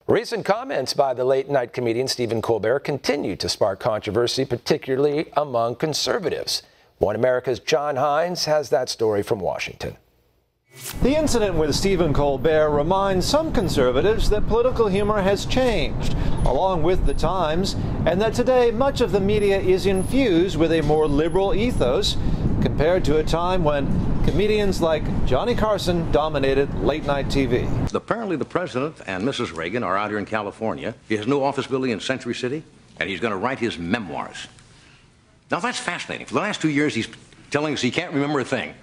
Recent comments by the late-night comedian Stephen Colbert continue to spark controversy, particularly among conservatives. One America's John Hines has that story from Washington. The incident with Stephen Colbert reminds some conservatives that political humor has changed, along with the times, and that today much of the media is infused with a more liberal ethos compared to a time when comedians like Johnny Carson dominated late-night TV. Apparently the president and Mrs. Reagan are out here in California. He has a new office building in Century City, and he's going to write his memoirs. Now that's fascinating. For the last 2 years, he's telling us he can't remember a thing.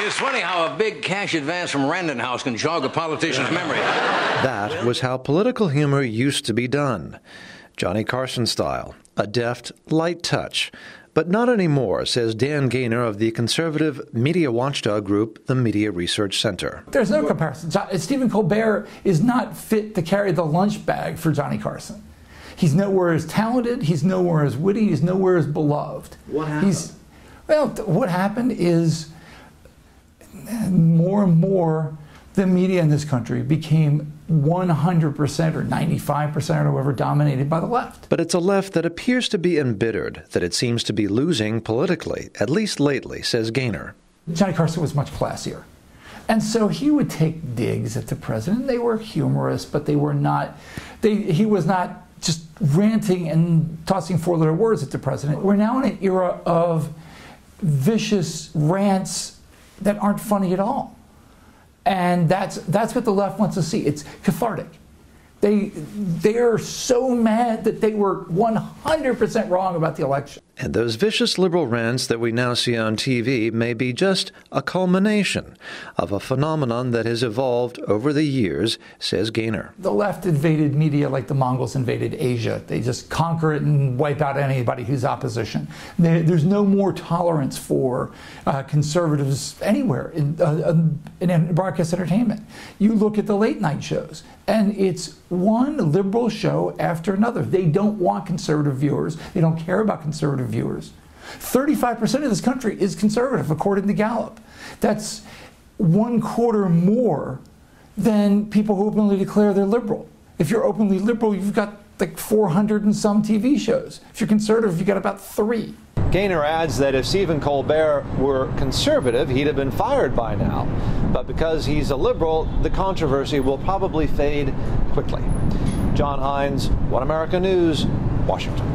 It's funny how a big cash advance from Random House can jog a politician's memory. That was how political humor used to be done. Johnny Carson style, a deft, light touch. But not anymore, says Dan Gaynor of the conservative media watchdog group, the Media Research Center. There's no comparison. Stephen Colbert is not fit to carry the lunch bag for Johnny Carson. He's nowhere as talented, he's nowhere as witty, he's nowhere as beloved. What happened? What happened is more and more the media in this country became 100% or 95% or whatever dominated by the left. But it's a left that appears to be embittered, that it seems to be losing politically, at least lately, says Gaynor. Johnny Carson was much classier. And so he would take digs at the president. They were humorous, but they were not, he was not just ranting and tossing four-letter words at the president. We're now in an era of vicious rants that aren't funny at all. And that's what the left wants to see. It's cathartic. They're so mad that they were 100% wrong about the election. And those vicious liberal rants that we now see on TV may be just a culmination of a phenomenon that has evolved over the years, says Gaynor. The left invaded media like the Mongols invaded Asia. They just conquer it and wipe out anybody who's opposition. There's no more tolerance for conservatives anywhere in broadcast entertainment. You look at the late night shows, and it's one liberal show after another. They don't want conservative viewers. They don't care about conservative viewers. 35% of this country is conservative, according to Gallup. That's 1/4 more than people who openly declare they're liberal. If you're openly liberal, you've got like 400 and some TV shows. If you're conservative, you've got about 3. Gaynor adds that if Stephen Colbert were conservative, he'd have been fired by now. But because he's a liberal, the controversy will probably fade quickly. John Hines, One America News, Washington.